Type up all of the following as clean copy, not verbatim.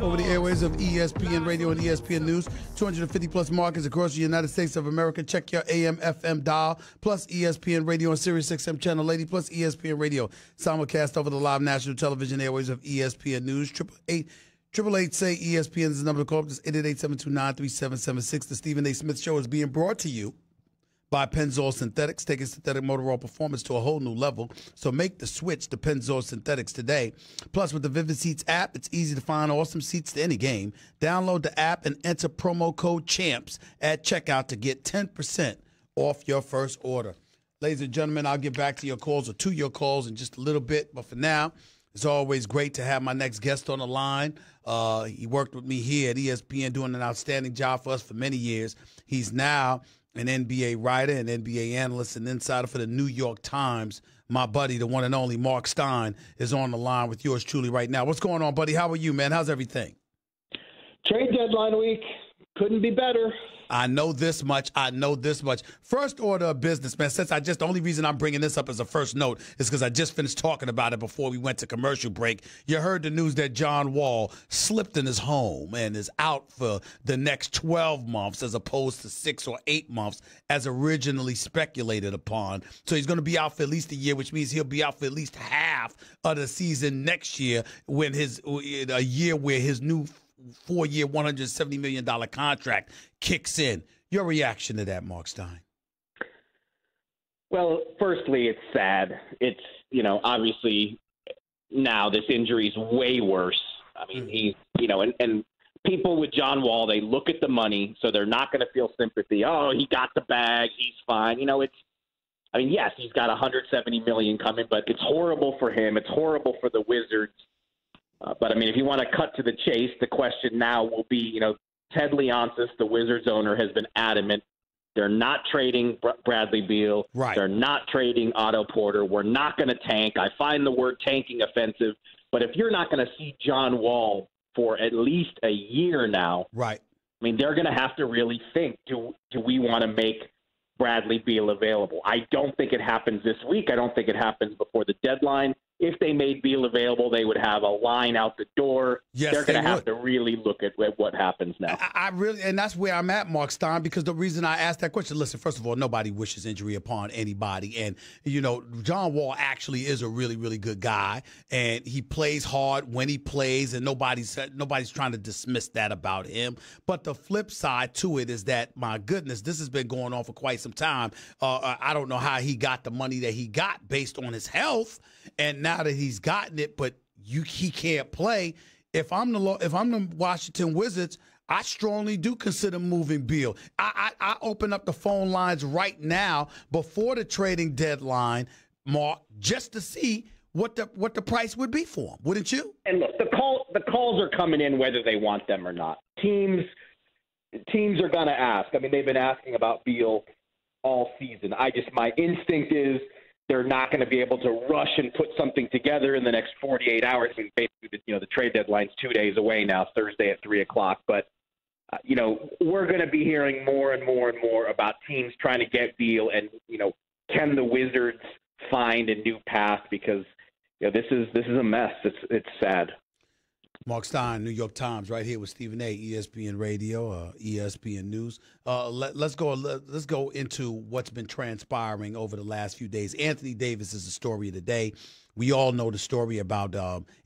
over the airways of ESPN Radio and ESPN News. 250-plus markets across the United States of America. Check your AM, FM dial, plus ESPN Radio on Sirius XM Channel 80, plus ESPN Radio. Simulcast over the live national television airways of ESPN News. 888-say-ESPN is the number to call. Just 888-729-3776. The Stephen A. Smith Show is being brought to you by Pennzoil Synthetics, taking synthetic motor oil performance to a whole new level. So make the switch to Pennzoil Synthetics today. Plus, with the Vivid Seats app, it's easy to find awesome seats to any game. Download the app and enter promo code CHAMPS at checkout to get 10% off your first order. Ladies and gentlemen, I'll get back to your calls or to your calls in just a little bit. But for now, it's always great to have my next guest on the line. He worked with me here at ESPN, doing an outstanding job for us for many years. He's now an NBA writer, an NBA analyst, and insider for the New York Times. My buddy, the one and only Marc Stein, is on the line with yours truly right now. What's going on, buddy? How are you, man? How's everything? Trade deadline week. Couldn't be better. I know this much. First order of business, man. The only reason I'm bringing this up as a first note is because I just finished talking about it before we went to commercial break. You heard the news that John Wall slipped in his home and is out for the next 12 months as opposed to 6 or 8 months as originally speculated upon. So he's going to be out for at least a year, which means he'll be out for at least half of the season next year when a year where his new 4-year, $170 million contract kicks in. Your reaction to that, Marc Stein? Well, firstly, it's sad. It's, obviously now this injury is way worse. I mean, he's, and people with John Wall, they look at the money, so they're not going to feel sympathy. Oh, he got the bag. He's fine. Yes, he's got $170 million coming, but it's horrible for him. It's horrible for the Wizards. But if you want to cut to the chase, the question now will be, Ted Leonsis, the Wizards owner, has been adamant. They're not trading Bradley Beal. Right. They're not trading Otto Porter. We're not going to tank. I find the word tanking offensive. But if you're not going to see John Wall for at least a year now, right? They're going to have to really think, do we want to make Bradley Beal available? I don't think it happens this week. I don't think it happens before the deadline. If they made Beal available, they would have a line out the door. Yes, they're going to have to really look at what happens now. And that's where I'm at, Marc Stein, because the reason I asked that question, listen, first of all, nobody wishes injury upon anybody. And, John Wall actually is a really, really good guy. And he plays hard when he plays, and nobody's trying to dismiss that about him. But the flip side to it is that, my goodness, this has been going on for quite some time. I don't know how he got the money that he got based on his health. And now that he's gotten it, but he can't play. If I'm the Washington Wizards, I strongly do consider moving Beal. I open up the phone lines right now before the trading deadline, Mark, just to see what the price would be for him. Wouldn't you? And look, the calls are coming in whether they want them or not. Teams are going to ask. They've been asking about Beal all season. My instinct is they're not going to be able to rush and put something together in the next 48 hours. Basically, the trade deadline's 2 days away now, Thursday at 3:00. But, we're going to be hearing more and more and more about teams trying to get Beal and, can the Wizards find a new path? Because, this is a mess. It's sad. Marc Stein, New York Times, right here with Stephen A. ESPN Radio, ESPN News. Let's go into what's been transpiring over the last few days. Anthony Davis is the story of the day. We all know the story about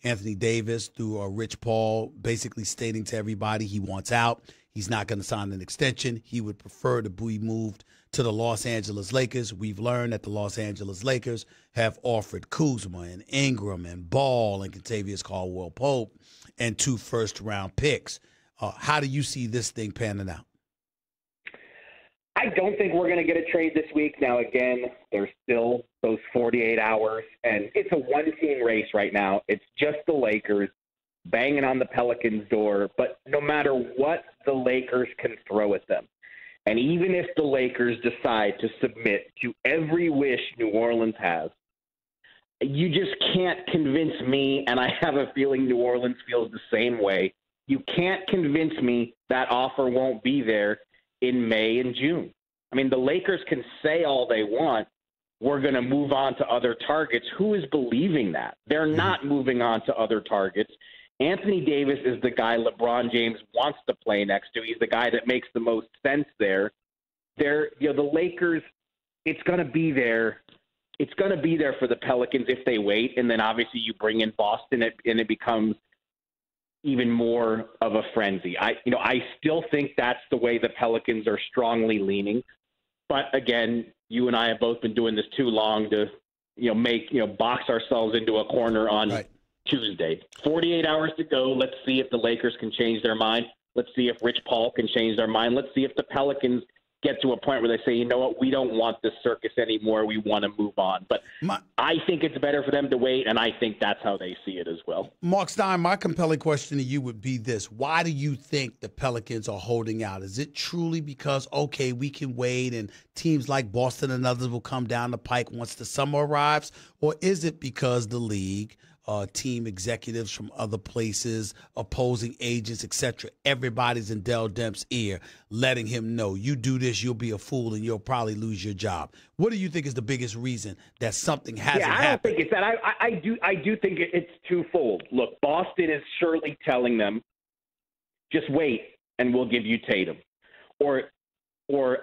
Anthony Davis through Rich Paul basically stating to everybody he wants out. He's not going to sign an extension. He would prefer to be moved to the Los Angeles Lakers. We've learned that the Los Angeles Lakers have offered Kuzma and Ingram and Ball and Kentavious Caldwell-Pope and 2 first-round picks. How do you see this thing panning out? I don't think we're going to get a trade this week. Now, again, there's still those 48 hours, and it's a one-team race right now. It's just the Lakers banging on the Pelicans' door, but no matter what the Lakers can throw at them, and even if the Lakers decide to submit to every wish New Orleans has, you just can't convince me, and I have a feeling New Orleans feels the same way. You can't convince me that offer won't be there in May and June. The Lakers can say all they want, we're going to move on to other targets. Who is believing that? They're not moving on to other targets. Anthony Davis is the guy LeBron James wants to play next to. He's the guy that makes the most sense there. The Lakers, it's going to be there. It's going to be there for the Pelicans if they wait, and then obviously you bring in Boston, and it becomes even more of a frenzy. I still think that's the way the Pelicans are strongly leaning. But again, you and I have both been doing this too long to, box ourselves into a corner on Tuesday. 48 hours to go. Let's see if the Lakers can change their mind. Let's see if Rich Paul can change their mind. Let's see if the Pelicans get to a point where they say, you know what, we don't want this circus anymore. We want to move on. But I think it's better for them to wait, and I think that's how they see it as well. Marc Stein, my compelling question to you would be this. Why do you think the Pelicans are holding out? Is it truly because, okay, we can wait and teams like Boston and others will come down the pike once the summer arrives? Or is it because the league, team executives from other places, opposing agents, etc., everybody's in Dell Demp's ear, letting him know, you do this, you'll be a fool, and you'll probably lose your job? What do you think is the biggest reason that something hasn't happened? I don't think it's that. I do think it's twofold. Look, Boston is surely telling them, just wait, and we'll give you Tatum. Or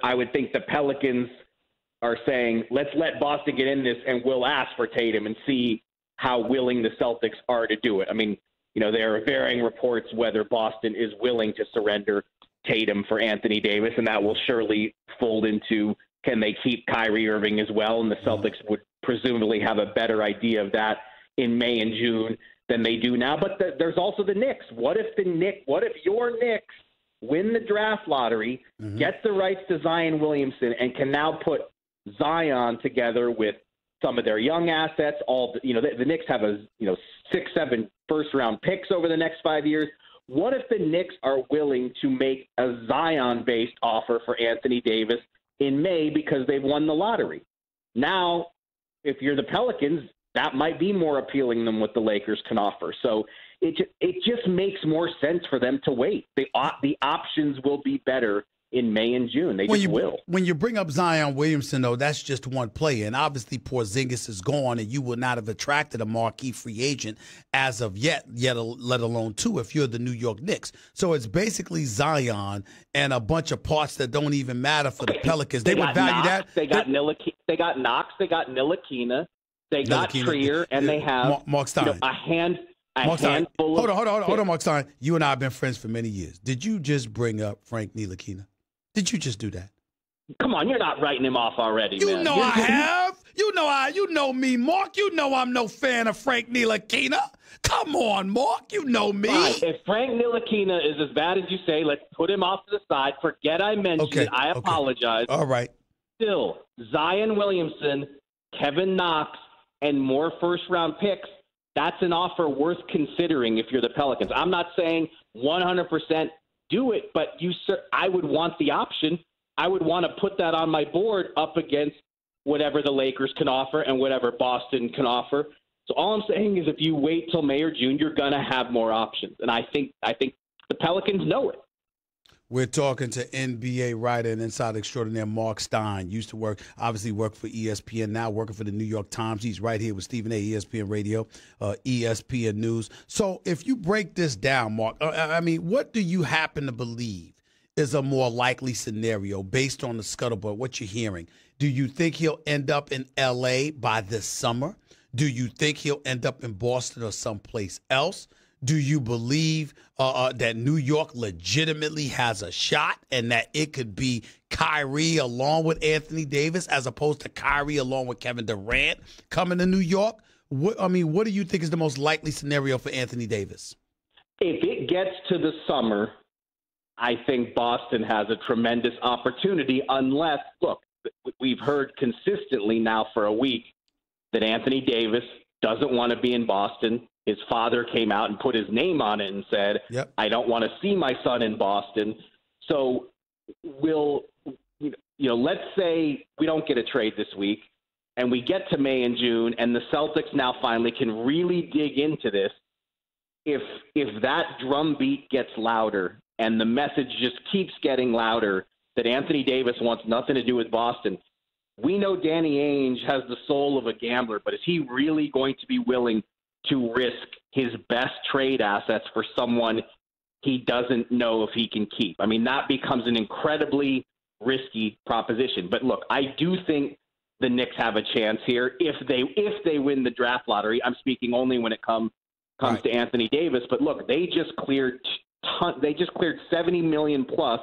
I would think the Pelicans are saying, let's let Boston get in this, and we'll ask for Tatum and see how willing the Celtics are to do it. I mean, there are varying reports whether Boston is willing to surrender Tatum for Anthony Davis, and that will surely fold into, can they keep Kyrie Irving as well? And the Celtics would presumably have a better idea of that in May and June than they do now. But there's also the Knicks. What if your Knicks win the draft lottery, get the rights to Zion Williamson, and can now put Zion together with some of their young assets? The Knicks have 6-7 first-round picks over the next 5 years. What if the Knicks are willing to make a Zion-based offer for Anthony Davis in May because they've won the lottery? Now, if you're the Pelicans, that might be more appealing than what the Lakers can offer. So it just makes more sense for them to wait. The options will be better in May and June. They will. When you bring up Zion Williamson, though, that's just one player. And obviously Porzingis is gone, and you would not have attracted a marquee free agent as of yet let alone two, if you're the New York Knicks. So it's basically Zion and a bunch of parts that don't even matter for the Pelicans. They would value that. They got Knox. They got Ntilikina. They got Trier, and they have Marc Stein. A handful. Hold on, Marc Stein. You and I have been friends for many years. Did you just bring up Frank Ntilikina? Did you just do that? Come on, you're not writing him off already, man. You know I have. You know me, Mark. You know I'm no fan of Frank Ntilikina. Come on, Mark. You know me. Right. If Frank Ntilikina is as bad as you say, let's put him off to the side. Forget I mentioned it. I apologize. All right. Still, Zion Williamson, Kevin Knox, and more first-round picks, that's an offer worth considering if you're the Pelicans. I'm not saying 100% do it, but I would want the option. I would want to put that on my board up against whatever the Lakers can offer and whatever Boston can offer. So all I'm saying is if you wait till May or June, you're going to have more options. And I think the Pelicans know it. We're talking to NBA writer and insider extraordinaire Marc Stein. Used to work for ESPN, now working for the New York Times. He's right here with Stephen A., ESPN Radio, ESPN News. So if you break this down, Mark, what do you happen to believe is a more likely scenario based on the scuttlebutt, what you're hearing? Do you think he'll end up in L.A. by this summer? Do you think he'll end up in Boston or someplace else? Do you believe that New York legitimately has a shot and that it could be Kyrie along with Anthony Davis as opposed to Kyrie along with Kevin Durant coming to New York? What do you think is the most likely scenario for Anthony Davis? If it gets to the summer, I think Boston has a tremendous opportunity unless, look, we've heard consistently now for a week that Anthony Davis doesn't want to be in Boston. His father came out and put his name on it and said, yep, I don't want to see my son in Boston. So let's say we don't get a trade this week and we get to May and June and the Celtics now finally can really dig into this. If that drumbeat gets louder and the message just keeps getting louder that Anthony Davis wants nothing to do with Boston, we know Danny Ainge has the soul of a gambler, but is he really going to be willing to risk his best trade assets for someone he doesn't know if he can keep. I mean, that becomes an incredibly risky proposition. But look, I do think the Knicks have a chance here if they win the draft lottery. I'm speaking only when it comes right to Anthony Davis. But look, they just cleared $70 million plus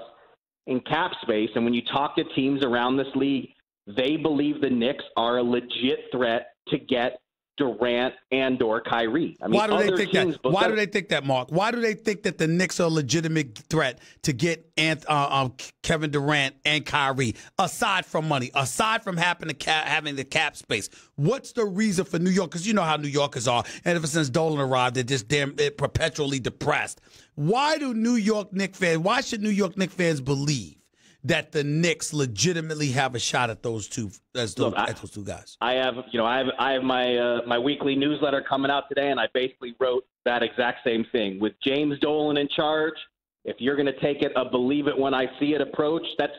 in cap space, and when you talk to teams around this league, they believe the Knicks are a legit threat to get Durant and or Kyrie. I mean, why do they think that? Why do they think that, Mark? Why do they think that the Knicks are a legitimate threat to get Kevin Durant and Kyrie? Aside from money, aside from having the cap space, what's the reason for New York? Because you know how New Yorkers are, and ever since Dolan arrived, they're just perpetually depressed. Why should New York Knicks fans believe that the Knicks legitimately have a shot at those two guys? I have my weekly newsletter coming out today, and I basically wrote that exact same thing. With James Dolan in charge, if you're going to take it a believe it when I see it approach, that's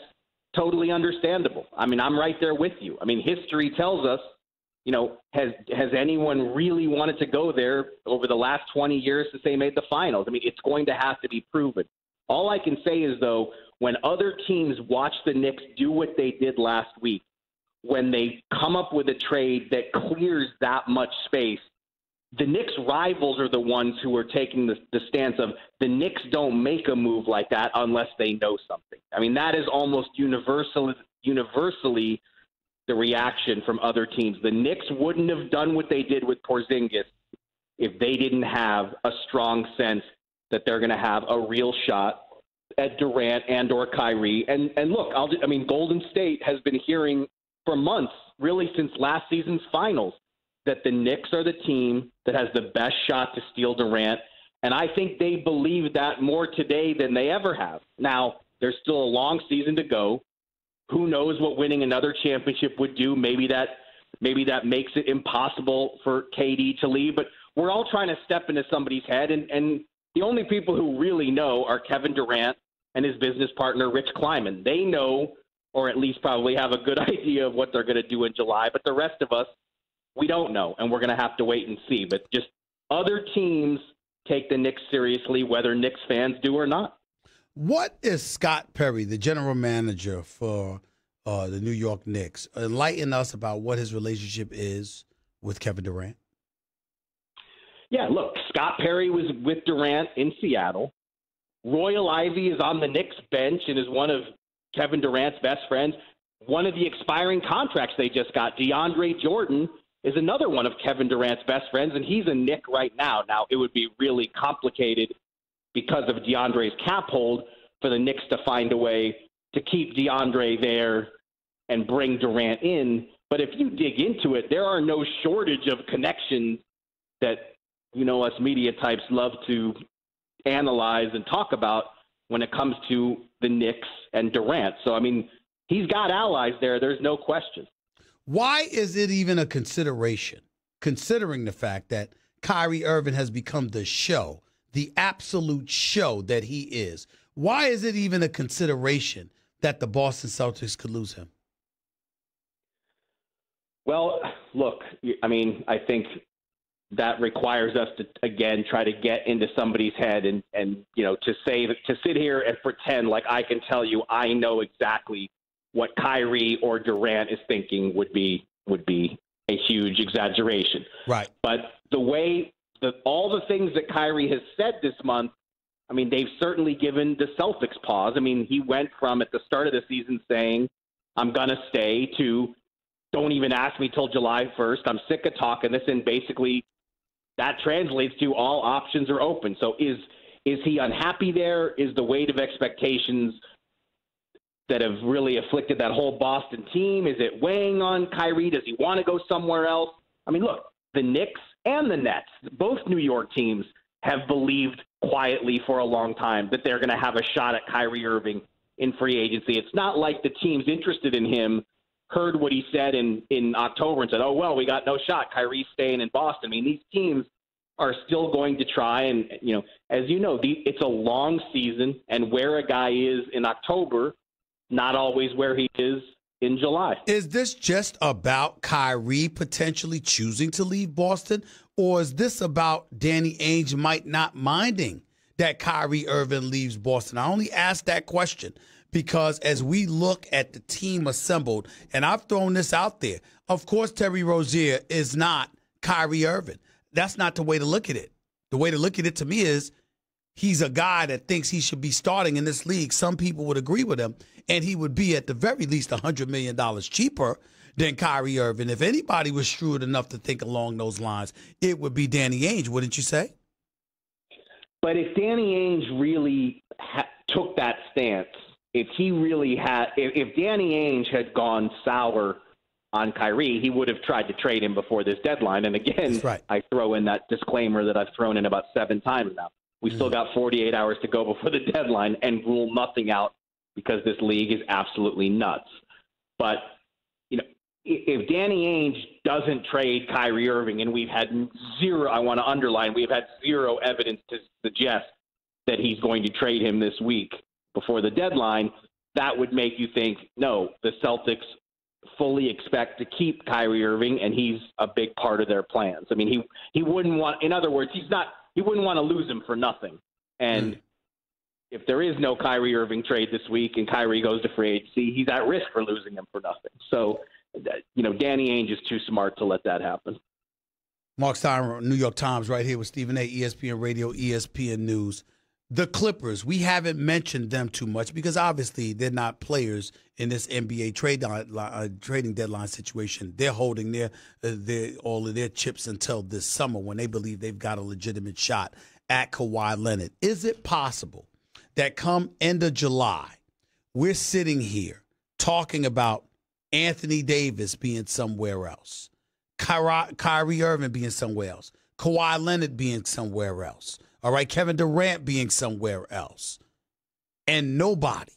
totally understandable. I mean, I'm right there with you. I mean, history tells us, has anyone really wanted to go there over the last 20 years since they made the finals? I mean, it's going to have to be proven. All I can say is, though, when other teams watch the Knicks do what they did last week, when they come up with a trade that clears that much space, the Knicks' rivals are the ones who are taking the stance of the Knicks don't make a move like that unless they know something. I mean, that is almost universally the reaction from other teams. The Knicks wouldn't have done what they did with Porzingis if they didn't have a strong sense that they're going to have a real shot at Durant and or Kyrie. And look, Golden State has been hearing for months, really since last season's finals, that the Knicks are the team that has the best shot to steal Durant. And I think they believe that more today than they ever have. Now, there's still a long season to go. Who knows what winning another championship would do? Maybe that makes it impossible for KD to leave. But we're all trying to step into somebody's head, and the only people who really know are Kevin Durant and his business partner, Rich Kleiman. They know, or at least probably have a good idea of what they're going to do in July. But the rest of us, we don't know, and we're going to have to wait and see. But just other teams take the Knicks seriously, whether Knicks fans do or not. What is Scott Perry, the general manager for the New York Knicks? Enlighten us about what his relationship is with Kevin Durant. Yeah, look, Scott Perry was with Durant in Seattle. Royal Ivey is on the Knicks bench and is one of Kevin Durant's best friends. One of the expiring contracts they just got, DeAndre Jordan, is another one of Kevin Durant's best friends, and he's a Knick right now. Now, it would be really complicated because of DeAndre's cap hold for the Knicks to find a way to keep DeAndre there and bring Durant in. But if you dig into it, there are no shortage of connections that, us media types love to analyze and talk about when it comes to the Knicks and Durant. So, I mean, he's got allies there. There's no question. Why is it even a consideration, considering the fact that Kyrie Irving has become the absolute show that he is? Why is it even a consideration that the Boston Celtics could lose him? Well, look, I think that requires us to, again, try to get into somebody's head and to sit here and pretend like I can tell you I know exactly what Kyrie or Durant is thinking would be a huge exaggeration. Right. But all the things that Kyrie has said this month, they've certainly given the Celtics pause. He went from at the start of the season saying, I'm going to stay, to don't even ask me till July 1st. I'm sick of talking this. And basically that translates to all options are open. So is he unhappy there? Is the weight of expectations that have really afflicted that whole Boston team, is it weighing on Kyrie? Does he want to go somewhere else? Look, the Knicks and the Nets, both New York teams, have believed quietly for a long time that they're going to have a shot at Kyrie Irving in free agency. It's not like the teams interested in him heard what he said in October and said, oh, well, we got no shot. Kyrie's staying in Boston. These teams are still going to try. And, as you know, it's a long season, and where a guy is in October, not always where he is in July. Is this just about Kyrie potentially choosing to leave Boston, or is this about Danny Ainge might not minding that Kyrie Irving leaves Boston? I only ask that question because as we look at the team assembled, and I've thrown this out there, of course Terry Rozier is not Kyrie Irving. That's not the way to look at it. The way to look at it to me is he's a guy that thinks he should be starting in this league. Some people would agree with him, and he would be at the very least $100 million cheaper than Kyrie Irving. If anybody was shrewd enough to think along those lines, it would be Danny Ainge, wouldn't you say? But if Danny Ainge really took that stance, if Danny Ainge had gone sour on Kyrie, he would have tried to trade him before this deadline. And again, right. I throw in that disclaimer that I've thrown in about 7 times now. We still got 48 hours to go before the deadline and rule nothing out because this league is absolutely nuts. But, if Danny Ainge doesn't trade Kyrie Irving, and we've had zero, I want to underline, we've had zero evidence to suggest that he's going to trade him this week before the deadline, that would make you think, no, the Celtics fully expect to keep Kyrie Irving, and he's a big part of their plans. I mean, he wouldn't want, in other words, he wouldn't want to lose him for nothing. And if there is no Kyrie Irving trade this week and Kyrie goes to free agency, he's at risk for losing him for nothing. So, Danny Ainge is too smart to let that happen. Marc Stein, New York Times, right here with Stephen A., ESPN Radio, ESPN News. The Clippers, we haven't mentioned them too much because obviously they're not players in this NBA trading deadline situation. They're holding all of their chips until this summer when they believe they've got a legitimate shot at Kawhi Leonard. Is it possible that come end of July, we're sitting here talking about Anthony Davis being somewhere else, Kyrie Irving being somewhere else, Kawhi Leonard being somewhere else, all right, Kevin Durant being somewhere else, and nobody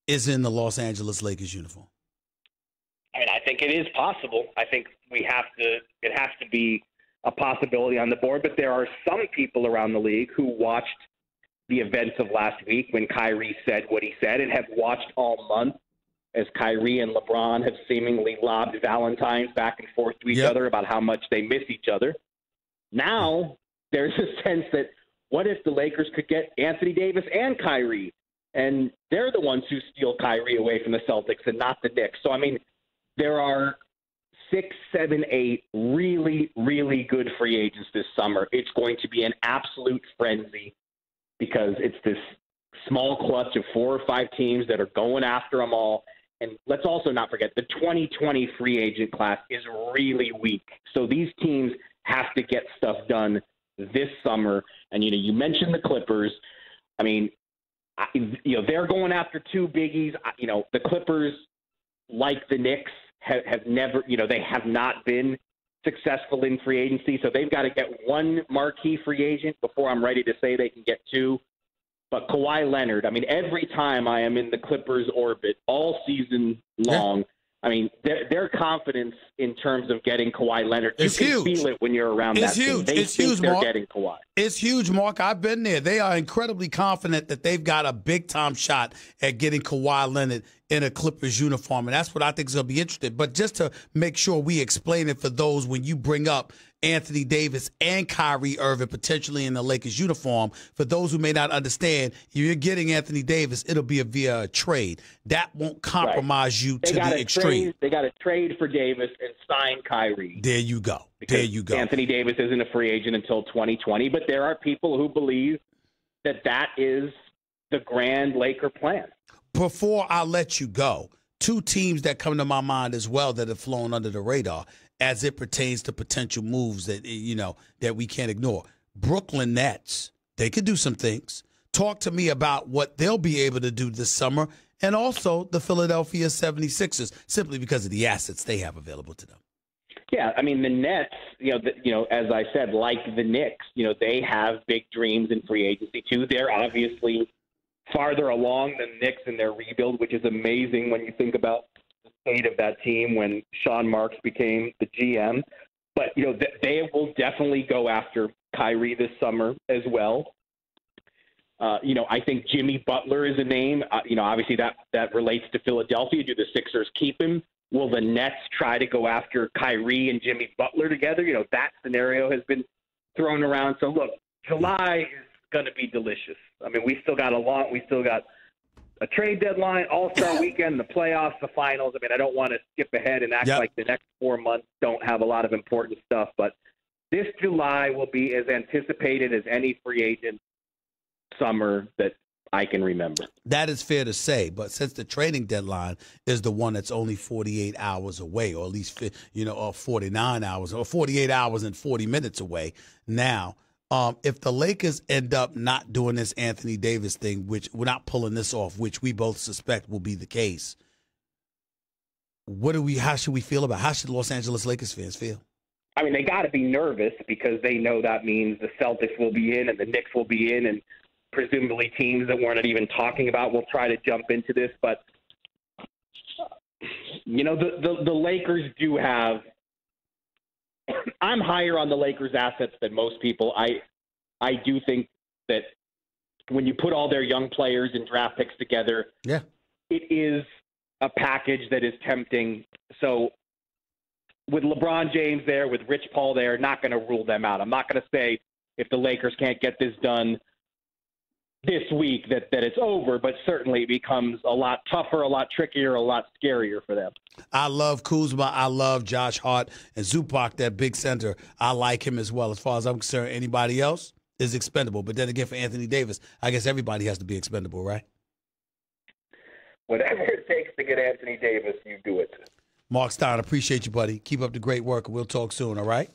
is in the Los Angeles Lakers uniform? I mean, I think it is possible. I think it has to be a possibility on the board, but there are some people around the league who watched the events of last week when Kyrie said what he said and have watched all month as Kyrie and LeBron have seemingly lobbed Valentines back and forth to each other about how much they miss each other. Now there's a sense that what if the Lakers could get Anthony Davis and Kyrie, and they're the ones who steal Kyrie away from the Celtics and not the Knicks. So, I mean, there are 6, 7, 8 really, really good free agents this summer. It's going to be an absolute frenzy because it's this small clutch of 4 or 5 teams that are going after them all. And let's also not forget, the 2020 free agent class is really weak. So these teams have to get stuff done this summer. And, you mentioned the Clippers. I mean, they're going after 2 biggies. The Clippers, like the Knicks, have never, they have not been successful in free agency. So they've got to get 1 marquee free agent before I'm ready to say they can get 2. But Kawhi Leonard, I mean, every time I am in the Clippers' orbit all season long, I mean, their confidence in terms of getting Kawhi Leonard, you can feel it when you're around that team. It's huge, they're Mark. Getting Kawhi. It's huge, Mark. I've been there. They are incredibly confident that they've got a big-time shot at getting Kawhi Leonard in a Clippers uniform, and that's what I think is going to be interesting. But just to make sure we explain it for those when you bring up Anthony Davis and Kyrie Irving potentially in the Lakers uniform, for those who may not understand, if you're getting Anthony Davis, it'll be via a trade. That won't compromise you to the extreme. They got to trade for Davis and sign Kyrie. There you go. There you go. Anthony Davis isn't a free agent until 2020, but there are people who believe that is the grand Laker plan. Before I let you go, 2 teams that come to my mind as well that have flown under the radar as it pertains to potential moves that, that we can't ignore. Brooklyn Nets, they could do some things. Talk to me about what they'll be able to do this summer, and also the Philadelphia 76ers, simply because of the assets they have available to them. Yeah, I mean, the Nets, as I said, like the Knicks, they have big dreams in free agency too. They're obviously farther along than the Knicks in their rebuild, which is amazing when you think about the state of that team when Sean Marks became the GM. But, they will definitely go after Kyrie this summer as well. I think Jimmy Butler is a name. Obviously that relates to Philadelphia. Do the Sixers keep him? Will the Nets try to go after Kyrie and Jimmy Butler together? That scenario has been thrown around. So, look, July is going to be delicious. I mean, we still got a trade deadline, All-Star weekend, the playoffs, the finals. I mean, I don't want to skip ahead and act like the next 4 months don't have a lot of important stuff. But this July will be as anticipated as any free agent summer that I can remember. That is fair to say, but since the trading deadline is the one that's only 48 hours away, or at least, or 49 hours, or 48 hours and 40 minutes away now, if the Lakers end up not doing this Anthony Davis thing, which we're not pulling this off, which we both suspect will be the case, how should we feel about it? How should Los Angeles Lakers fans feel? I mean, they got to be nervous because they know that means the Celtics will be in and the Knicks will be in, and presumably teams that we're not even talking about will try to jump into this. But, the Lakers do have – I'm higher on the Lakers' assets than most people. I do think that when you put all their young players and draft picks together, it is a package that is tempting. So with LeBron James there, with Rich Paul there, not going to rule them out. I'm not going to say if the Lakers can't get this done this week that it's over, but certainly it becomes a lot tougher, a lot trickier, a lot scarier for them. I love Kuzma. I love Josh Hart and Zubac, that big center. I like him as well. As far as I'm concerned, anybody else is expendable. But then again, for Anthony Davis, I guess everybody has to be expendable, right? Whatever it takes to get Anthony Davis, you do it. Marc Stein, appreciate you, buddy. Keep up the great work. We'll talk soon, all right?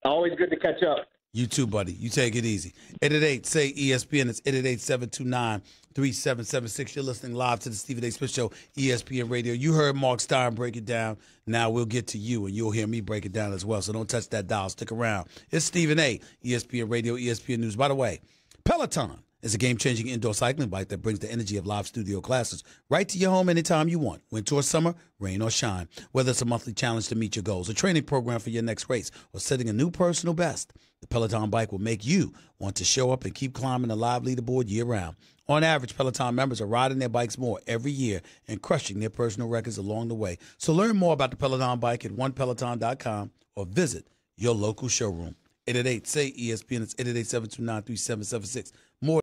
Always good to catch up. You too, buddy. You take it easy. 888-SAY-ESPN. It's 888-729-3776. You're listening live to the Stephen A. Smith Show, ESPN Radio. You heard Marc Stein break it down. Now we'll get to you, and you'll hear me break it down as well. So don't touch that dial. Stick around. It's Stephen A., ESPN Radio, ESPN News. By the way, Peloton is a game-changing indoor cycling bike that brings the energy of live studio classes right to your home anytime you want, winter or summer, rain or shine. Whether it's a monthly challenge to meet your goals, a training program for your next race, or setting a new personal best, the Peloton bike will make you want to show up and keep climbing the live leaderboard year-round. On average, Peloton members are riding their bikes more every year and crushing their personal records along the way. So learn more about the Peloton bike at onepeloton.com or visit your local showroom. 888-SAY-ESPN. It's 888-729-3776. More